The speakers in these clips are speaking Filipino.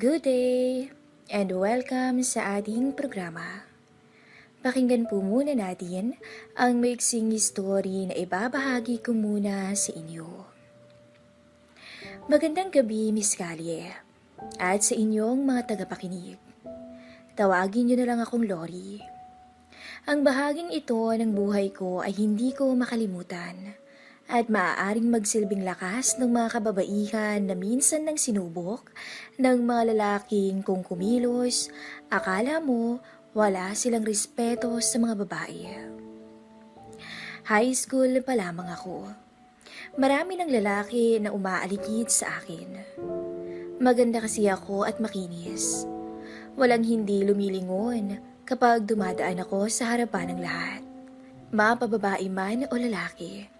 Good day and welcome sa ating programa. Pakinggan po muna natin ang maiksing story na ibabahagi ko muna sa inyo. Magandang gabi, Miss Callie, at sa inyong mga tagapakinig. Tawagin niyo na lang akong Lori. Ang bahaging ito ng buhay ko ay hindi ko makalimutan at maaaring magsilbing lakas ng mga kababaihan na minsan nang sinubok ng mga lalaking kung kumilos, akala mo wala silang respeto sa mga babae. High school pa lamang ako. Marami ng lalaki na umaaligid sa akin. Maganda kasi ako at makinis. Walang hindi lumilingon kapag dumadaan ako sa harapan ng lahat. Mapababae man o lalaki.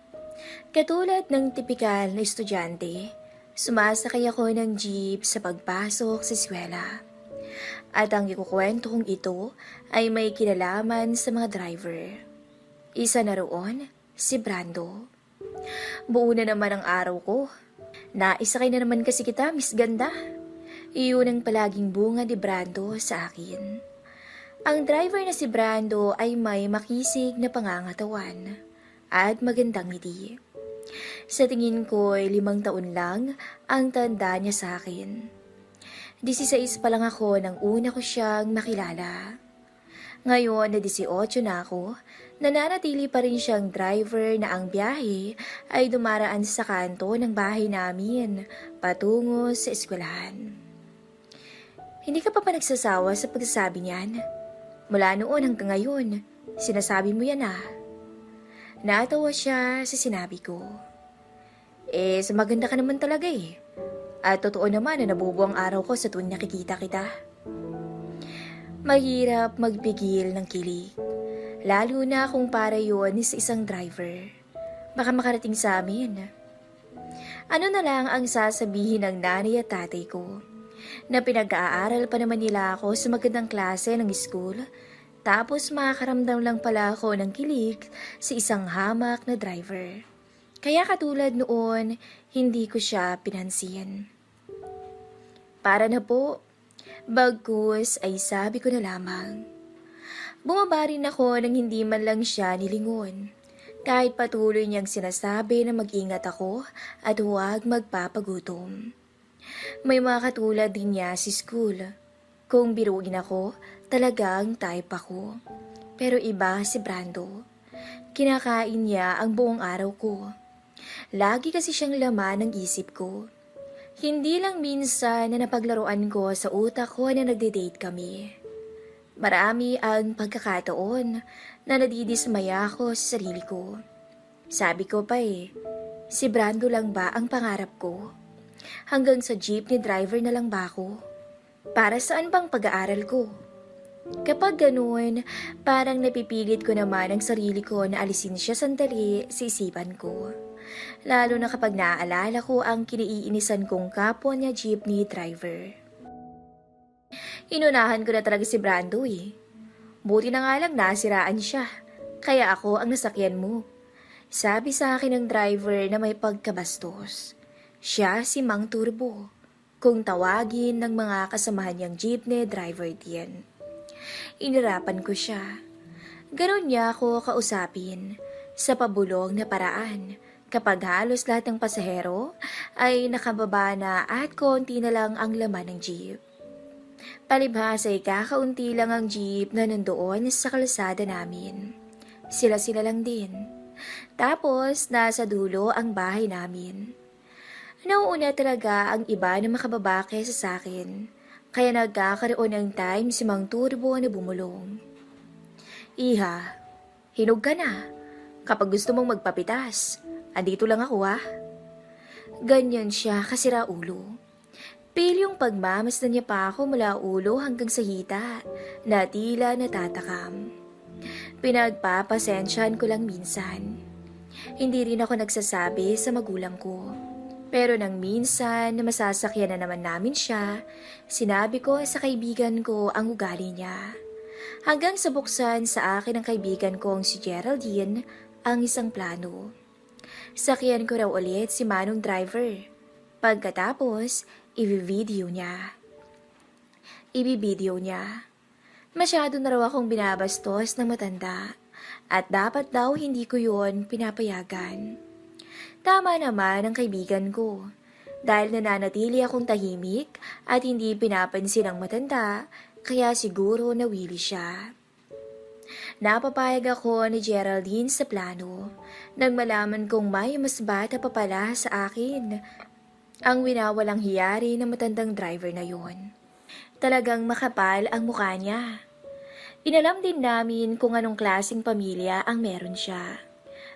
Katulad ng tipikal na estudyante, sumasakay ako ng jeep sa pagpasok sa eskwela. At ang ikukwento kong ito ay may kinalaman sa mga driver. Isa na roon, si Brando. Buo na naman ang araw ko. Naisakay na naman kasi kita, Miss Ganda. Iyon ang palaging bunga ni Brando sa akin. Ang driver na si Brando ay may makisig na pangangatawan at magandang ngiti. Sa tingin ko ay 5 taon lang ang tanda niya sa akin. 16 pa lang ako nang una ko siyang makilala. Ngayon na 18 na ako, nananatili pa rin siyang driver na ang biyahe ay dumaraan sa kanto ng bahay namin patungo sa eskwelahan. Hindi ka pa nagsasawa sa pagsasabi niyan? Mula noon hanggang ngayon, sinasabi mo yan ah. Natawa siya sa sinabi ko. Maganda ka naman talaga eh. At totoo naman na nabubuang araw ko sa tuwing nakikita kita. Mahirap magpigil ng kilig. Lalo na kung para yun sa isang driver. Baka makarating sa amin. Ano na lang ang sasabihin ng nanay at tatay ko? Na pinag-aaral pa naman nila ako sa magandang klase ng school. Tapos makakaramdam lang pala ako ng kilig sa isang hamak na driver. Kaya katulad noon, hindi ko siya pinansin. Para na po, bagkus ay sabi ko na lamang. Bumaba rin ako nang hindi man lang siya nilingon. Kahit patuloy niyang sinasabi na mag-ingat ako at huwag magpapagutom. May mga katulad din niya si school. Kung biruin ako, talagang type ako. Pero iba si Brando. Kinakain niya ang buong araw ko. Lagi kasi siyang laman ng isip ko. Hindi lang minsan na napaglaruan ko sa utak ko na nagde-date kami. Marami ang pagkakataon na nadidismaya ako sa sarili ko. Sabi ko pa si Brando lang ba ang pangarap ko? Hanggang sa jeepney driver na lang ba ako? Para saan bang pag-aaral ko? Kapag ganoon, parang napipilit ko naman ang sarili ko na alisin siya sandali sa isipan ko. Lalo na kapag naaalala ko ang kiniinisan kong kapwa niya jeepney driver. Inunahan ko na talaga si Brando Buti na nga lang nasiraan siya, kaya ako ang nasakyan mo. Sabi sa akin ng driver na may pagkabastos. Siya si Mang Turbo. Kung tawagin ng mga kasamahan niyang jeepney driver diyan. Inirapan ko siya. Ganon niya ako kausapin sa pabulong na paraan kapag halos lahat ng pasahero ay nakababa na at konti na lang ang laman ng jeep. Palibhas ay kakaunti lang ang jeep na nandoon sa kalsada namin. Sila-sila lang din. Tapos nasa dulo ang bahay namin. Nauuna talaga ang iba na makababa kaysa sa akin, kaya nagkakaroon ng time si Mang Turbo na bumulong. Iha, hinog ka na. Kapag gusto mong magpapitas, andito lang ako Ganyan siya kasira ulo. Pilyong pagmamasdan niya pa ako mula ulo hanggang sa hita, na tila natatakam. Pinagpapasensyahan ko lang minsan. Hindi rin ako nagsasabi sa magulang ko. Pero nang minsan na masasakyan na naman namin siya, sinabi ko sa kaibigan ko ang ugali niya. Hanggang sa buksan sa akin ng kaibigan kong si Geraldine ang isang plano. Sakyan ko raw ulit si Manong driver. Pagkatapos, i-video niya. ibibideo niya. Masyado na raw akong binabastos ng matanda at dapat daw hindi ko yun pinapayagan. Tama naman ang kaibigan ko. Dahil nananatili akong tahimik at hindi pinapansin ng matanda, kaya siguro nawili siya. Napapayag ako ni Geraldine sa plano nang malaman kong may mas bata pa pala sa akin ang winawalang hiyari ng matandang driver na yon. Talagang makapal ang mukha niya. Inalam din namin kung anong klaseng pamilya ang meron siya.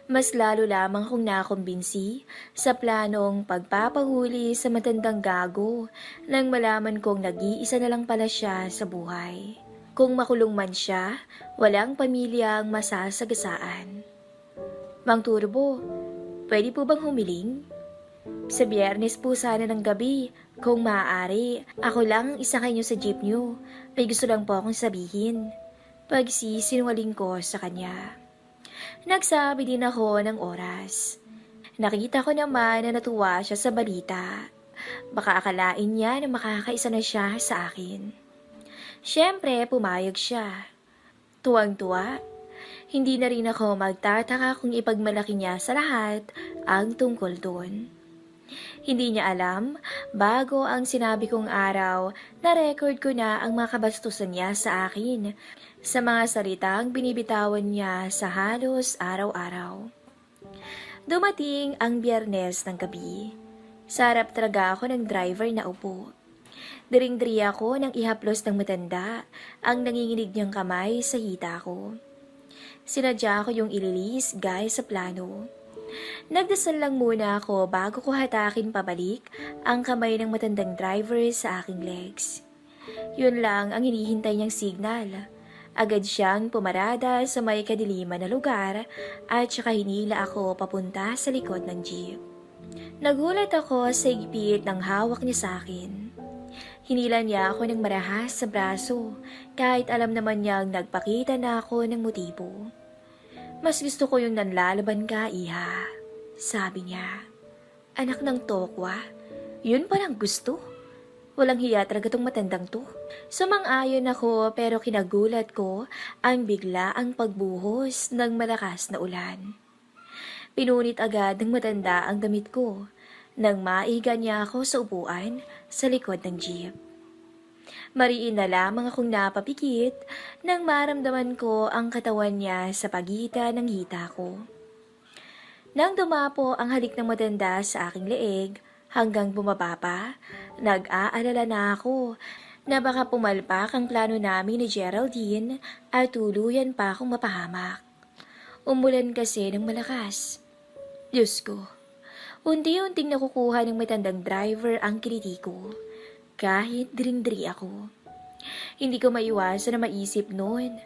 Mas lalo lamang kong nakumbinsi sa planong pagpapahuli sa matandang gago nang malaman kong nag-iisa na lang pala siya sa buhay. Kung makulong man siya, walang pamilyang masasagasaan. Mang Turbo, pwede po bang humiling? Sa Biyernes po sana ng gabi, kung maaari, ako lang ang isakay niyo sa jeep niyo. May gusto lang po akong sabihin. Pagsisinungaling ko sa kanya. Nagsabi din ako ng oras. Nakita ko naman na natuwa siya sa balita. Baka akalain niya na makakaisa na siya sa akin. Siyempre, pumayag siya. Tuwang-tuwa. Hindi na rin ako magtataka kung ipagmalaki niya sa lahat ang tungkol doon. Hindi niya alam, bago ang sinabi kong araw, na-record ko na ang mga kabastusan niya sa akin sa mga salitang binibitawan niya sa halos araw-araw. Dumating ang Biyernes ng gabi. Sa harap talaga ako ng driver na upo. Diring-diri ako nang ihaplos ng matanda ang nanginginig niyang kamay sa hita ko. Sinadya ko yung ililis guys sa plano. Nagdasal lang muna ako bago ko hatakin pabalik ang kamay ng matandang driver sa aking legs. Yun lang ang hinihintay niyang signal. Agad siyang pumarada sa may kadiliman na lugar at saka hinila ako papunta sa likod ng jeep. Nagulat ako sa higpit ng hawak niya sa akin. Hinila niya ako ng marahas sa braso kahit alam naman niyang nagpakita na ako ng motibo. Mas gusto ko yung nanlalaban ka, iha. Sabi niya. Anak ng tokwa, yun palang gusto. Walang hiya talaga tong matandang to. Sumang-ayon ako pero kinagulat ko ang bigla ang pagbuhos ng malakas na ulan. Pinunit agad ng matanda ang damit ko nang maiga niya ako sa upuan sa likod ng jeep. Mariin na lamang akong napapikit nang maramdaman ko ang katawan niya sa pagitan ng hita ko. Nang dumapo ang halik ng matanda sa aking leeg hanggang bumaba pa, nag-aalala na ako na baka pumalpak ang plano namin ni Geraldine at tuluyan pa akong mapahamak. Umulan kasi ng malakas. Diyos ko, unti-unting nakukuha ng matandang driver ang kiliti ko. Kahit dring-dri ako. Hindi ko maiwasan na maisip noon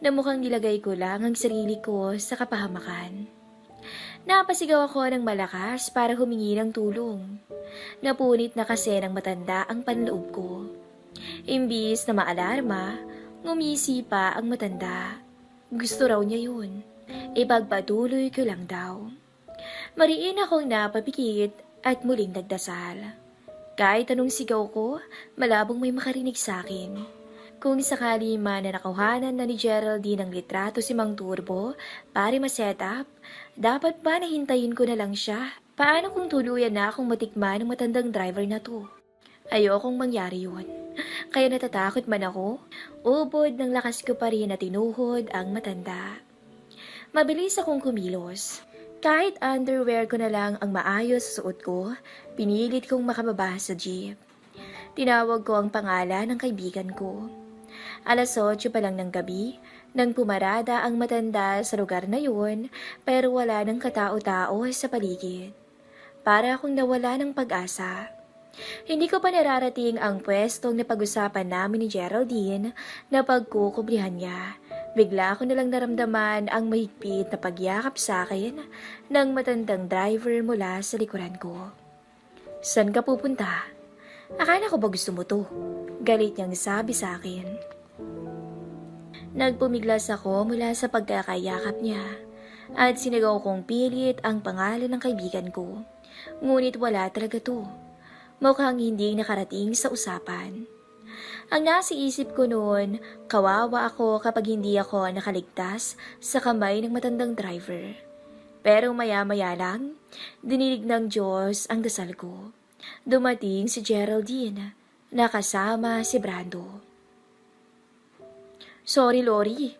na mukhang nilagay ko lang ang sarili ko sa kapahamakan. Napasigaw ako ng malakas para humingi ng tulong. Napunit na kasi ng matanda ang panloob ko. Imbis na maalarma, ngumisi pa ang matanda. Gusto raw niya yun. Ipagpatuloy ko lang daw. Mariin akong napapikit at muling nagdasal. Kahit anong sigaw ko, malabong may makarinig sa akin. Kung sakali man na nakuhanan na ni Geraldine ang litrato si Mang Turbo para ma-set up, dapat ba nahintayin ko na lang siya? Paano kung tuluyan na akong matikman ng matandang driver na to? Ayokong mangyari yun. Kaya natatakot man ako, ubod ng lakas ko pa rin na tinuhod ang matanda. Mabilis akong kumilos. Kahit underwear ko na lang ang maayos sa suot ko, pinilit kong makababa sa jeep. Tinawag ko ang pangalan ng kaibigan ko. 8:00 pa lang ng gabi, nang pumarada ang matanda sa lugar na yun, pero wala ng katao-tao sa paligid. Para akong nawala ng pag-asa. Hindi ko pa nararating ang pwestong napag-usapan namin ni Geraldine na pagkukublihan niya. Bigla ko nalang naramdaman ang mahigpit na pagyakap sa akin ng matandang driver mula sa likuran ko. San ka pupunta? Akala ko ba gusto mo to? Galit niyang sabi sa akin. Nagpumiglas ako mula sa pagkakayakap niya at sinagaw kong pilit ang pangalan ng kaibigan ko. Ngunit wala talaga to. Mukhang hindi nakarating sa usapan. Ang nasa isip ko noon, kawawa ako kapag hindi ako nakaligtas sa kamay ng matandang driver. Pero maya-maya lang, dinilig ng Diyos ang dasal ko. Dumating si Geraldine, nakasama si Brando. Sorry, Lori.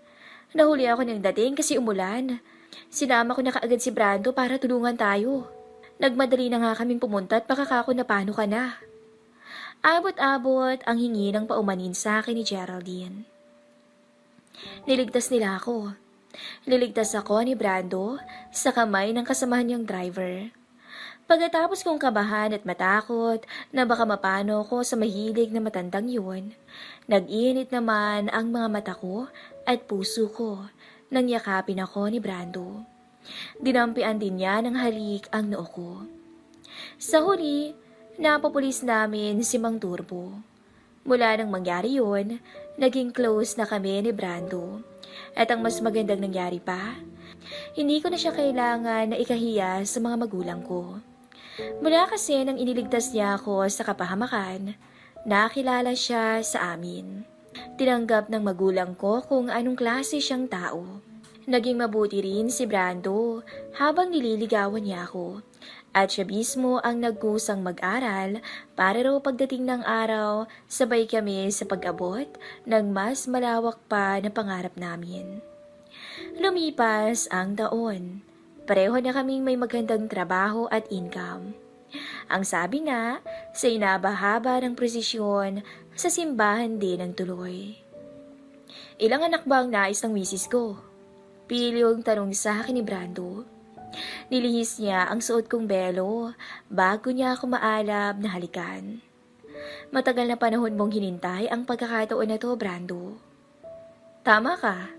Nahuli ako ng dating kasi umulan. Sinama ko na kaagad si Brando para tulungan tayo. Nagmadali na nga kaming pumunta at baka kako na paano ka na. Abot-abot ang hingi ng paumanin sa akin ni Geraldine. Niligtas nila ako. Niligtas ako ni Brando sa kamay ng kasamahan niyang driver. Pagkatapos kong kabahan at matakot na baka mapano ko sa mahilig na matandang yun, nag-init naman ang mga mata ko at puso ko nang yakapin ako ni Brando. Dinampian din niya ng halik ang noo ko. Sa huli, napapulis namin si Mang Turbo. Mula nang mangyari yun, naging close na kami ni Brando. At ang mas magandang nangyari pa, hindi ko na siya kailangan na ikahiya sa mga magulang ko. Mula kasi nang iniligtas niya ako sa kapahamakan, nakilala siya sa amin. Tinanggap ng magulang ko kung anong klase siyang tao. Naging mabuti rin si Brando habang nililigawan niya ako. At siya mismo ang nagkusang mag-aral para raw pagdating ng araw, sabay kami sa pag-abot ng mas malawak pa na pangarap namin. Lumipas ang taon. Pareho na kaming may magandang trabaho at income. Ang sabi nga, sa inabahaba ng prosesyon, sa simbahan din ang tuloy. Ilang anak ba ang nais ng misis ko? Pilyong tanong sa akin ni Brando. Nilihis niya ang suot kong belo bago niya ako maalab na halikan. Matagal na panahon mong hinintay ang pagkakataon na to, Brando. Tama ka.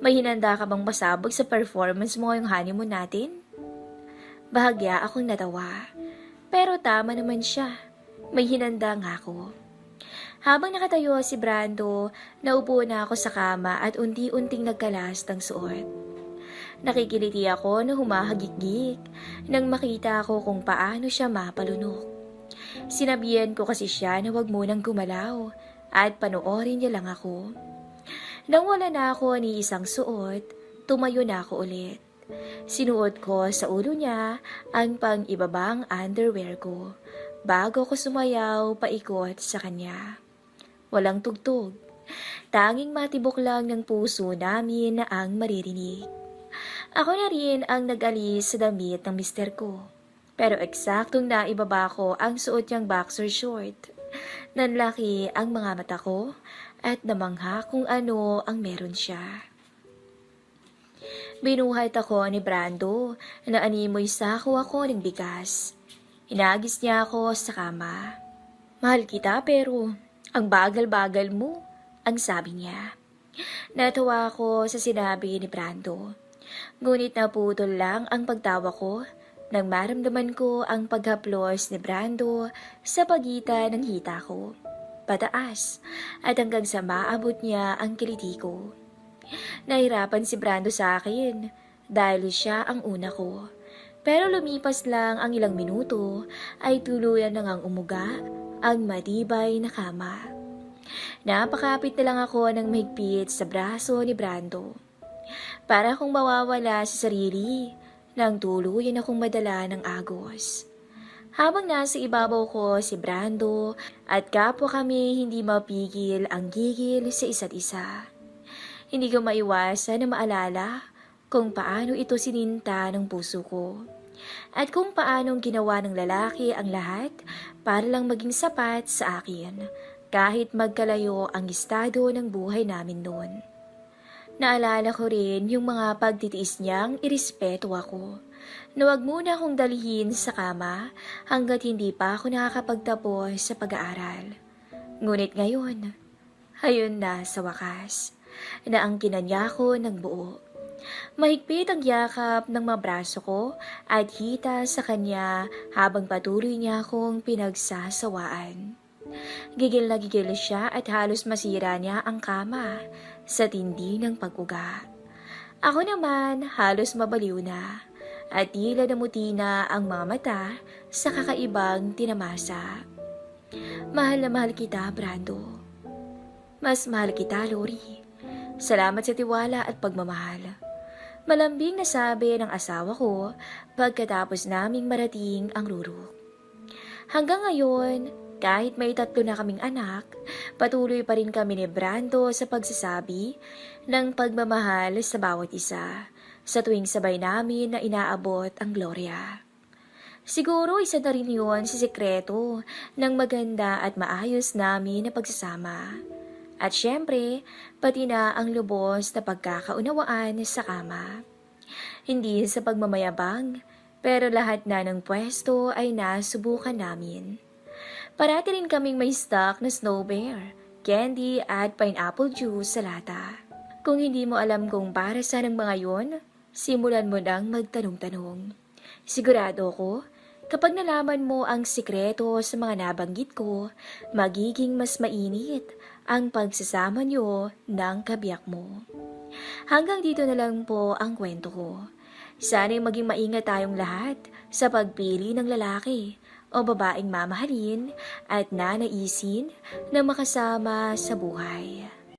May hinanda ka bang masabog sa performance mo ngayong honeymoon natin? Bahagya akong natawa. Pero tama naman siya. May hinanda nga ako. Habang nakatayo si Brando, naupo na ako sa kama at unti-unting nagkalas ng suot. Nakikiliti ako na humahagik-gik nang makita ko kung paano siya mapalunok. Sinabihan ko kasi siya na wag munang gumalaw at panoorin niya lang ako. Nang wala na ako ni isang suot, tumayo na ako ulit. Sinuot ko sa ulo niya ang pang-ibabang underwear ko bago ko sumayaw paikot sa kanya. Walang tugtog. Tanging matibok lang ng puso namin na ang maririnig. Ako na rin ang nag-alis sa damit ng mister ko. Pero eksaktong naibaba ko ang suot niyang boxer short. Nanlaki ang mga mata ko at namangha kung ano ang meron siya. Binuhat ako ni Brando na animoy sako ako ng bigas. Hinagis niya ako sa kama. Mahal kita pero ang bagal-bagal mo, ang sabi niya. Natuwa ako sa sinabi ni Brando. Ngunit naputol lang ang pagtawa ko nang maramdaman ko ang paghaplos ni Brando sa pagitan ng hita ko. Pataas at hanggang sa maabot niya ang kiliti ko. Nahirapan si Brando sa akin dahil siya ang una ko. Pero lumipas lang ang ilang minuto ay tuluyan na ngang umuga ang matibay na kama. Napakapit na lang ako ng mahigpit sa braso ni Brando. Para akong mawawala sa sarili nang tuluyan akong madala ng agos. Habang nasa ibabaw ko si Brando at kapwa kami hindi mapigil ang gigil sa isa't isa. Hindi ko maiwasan na maalala kung paano ito sininta ng puso ko. At kung paanong ginawa ng lalaki ang lahat para lang maging sapat sa akin kahit magkalayo ang estado ng buhay namin noon. Naalala ko rin yung mga pagtitiis niyang irespeto ako na wag muna akong dalhin sa kama hanggat hindi pa ako nakakapagtapos sa pag-aaral. Ngunit ngayon, ayun na sa wakas, na ang kinanya ko ng buo. Mahigpit ang yakap ng mga braso ko at hita sa kanya habang patuloy niya akong pinagsasawaan. Gigil na gigil siya at halos masira niya ang kama sa tindi ng pag-uga. Ako naman halos mabaliw na at tila namuti na ang mga mata sa kakaibang tinamasa. Mahal na mahal kita, Brando. Mas mahal kita, Lori. Salamat sa tiwala at pagmamahal. Malambing na sabi ng asawa ko pagkatapos naming marating ang rurok. Hanggang ngayon, kahit may 3 na kaming anak, patuloy pa rin kami ni Brando sa pagsasabi ng pagmamahal sa bawat isa sa tuwing sabay namin na inaabot ang Gloria. Siguro isa na rin yun sa sikreto ng maganda at maayos namin na pagsasama. At syempre, pati na ang lubos na pagkakaunawaan sa kama. Hindi sa pagmamayabang, pero lahat na ng pwesto ay nasubukan namin. Parati rin kaming may stock na Snow Bear, candy at pineapple juice sa lata. Kung hindi mo alam kung para saan ang mga yon, simulan mo nang magtanong-tanong. Sigurado ko, kapag nalaman mo ang sikreto sa mga nabanggit ko, magiging mas mainit ang pagsasama nyo ng kabiyak mo. Hanggang dito na lang po ang kwento ko. Sana'y maging maingat tayong lahat sa pagpili ng lalaki o babaeng mamahalin at nanaisin na makasama sa buhay.